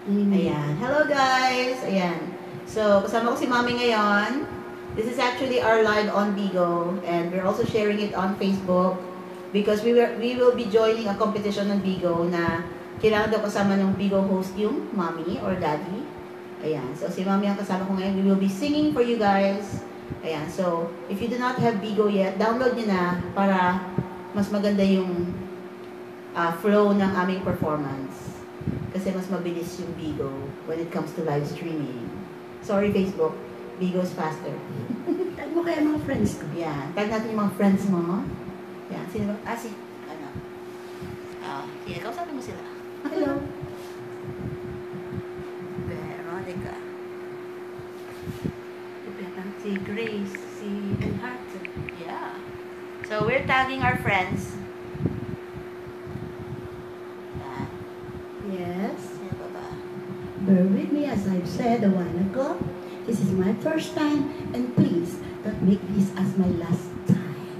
Ayan. Hello guys! Ayan. So, kasama ko si Mami ngayon. This is actually our live on Bigo and we're also sharing it on Facebook because we will be joining a competition on Bigo na kailangan daw kasama ng Bigo host yung Mami or Daddy. Ayan. So, si Mami ang kasama ko ngayon. We will be singing for you guys. Ayan. So, if you do not have Bigo yet, download nyo na para mas maganda yung flow ng aming performance. Kasi mas mabilis yung Bigo when it comes to live streaming. Sorry, Facebook. Bigo is faster. Tag mo kaya mga friends ko. Yan. Tag natin yung mga friends mo. Yan. Sino ba? Sige, kausapin mo sila. Hello. Veronica. Si Grace. Si Enhart. Yeah. So, we're tagging our friends. Yes. Sino ba? Bear with me as I've said a while ago. This is my first time and please don't make this as my last time.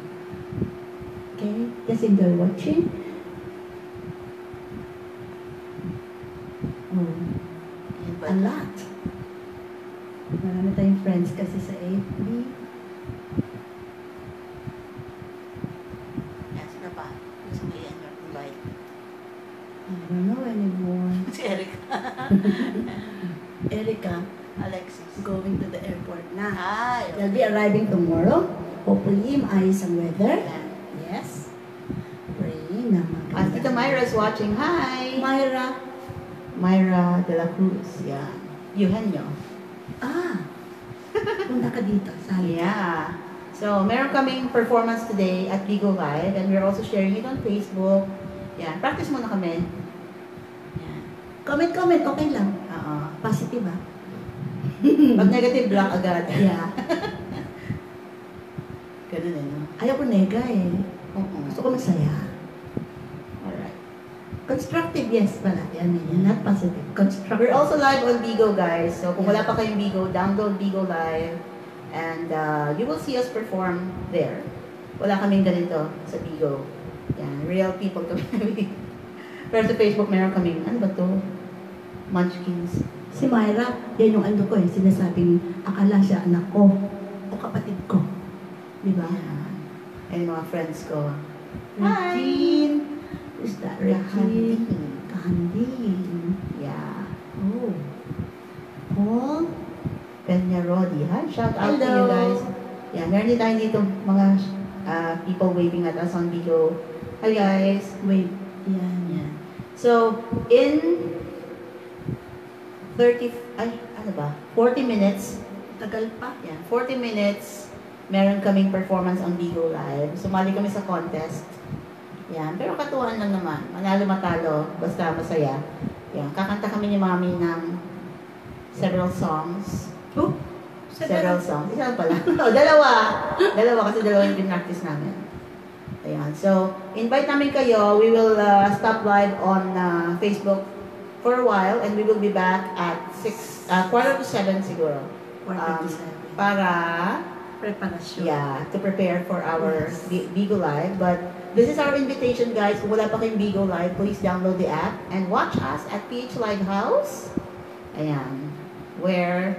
Okay? Just enjoy watching. Oh, a lot. Marami tayong friends kasi sa FB. Yan, sino pa? Gusto mo i-invite? I don't know anymore. Si Erica. Erica, Alexis. going to the airport na. Ay, They'll be arriving tomorrow. Hopefully, maayos ang weather. Yan. Yes. Praying na maganda. At Tita Myra's watching. Hi! Myra de la Cruz. Yan. Eugenio. Ah! Punta ka dito. Sali. Yeah. So, meron kaming performance today at Bigo Live and we're also sharing it on Facebook. Yan. Practice muna kami. Yan. Comment, okay lang. Oo. Positive ah. Pag negative, block agad. Yeah. Ganun eh, no? Ayaw ko nega eh. Gusto ko masaya. Alright. Constructive, yes pala. Yan, not positive. Constructive. We're also live on Bigo, guys. So, kung wala pa kayong Bigo, download Bigo Live. And you will see us perform there. Wala kaming ganito sa Bigo. Yan, real people kami. Pero sa Facebook, meron kaming, ano ba to? Munchkins. Si Myra, yan yung ano ko eh. Sinasabing, akala siya anak ko o kapatid ko. Di ba? Yan. And mga friends ko. Regine. Who's that? Regine. Kahanding. Kahanding. Yeah. Oh. Paul. Peña Rodi. Hi, shout out to you Hello. guys. Yeah, meron din tayo dito mga people waving at us on Bigo. Hi guys. Wait. Yan. Yeah. So, in 40 minutes, Tagal pa. yeah, 40 minutes, meron kaming performance on Bigo Live. Sumali kami sa contest. Yan, pero katuwaan lang naman. Manalo matalo, basta masaya. Yan, kakanta kami ni Mami ng several songs. Oh, Several songs. Isa lang pala. Dalawa. Dalawa kasi dalawa yung pinractice namin. Ayan. So, invite namin kayo. We will stop live on Facebook for a while and we will be back at 6:45 siguro. Para Preparasyon. yeah, to prepare for our Yes. Bigo Live. But this is our invitation, guys. Kung wala pa kayong Bigo Live, please download the app and watch us at PH Live House. Ayan. Where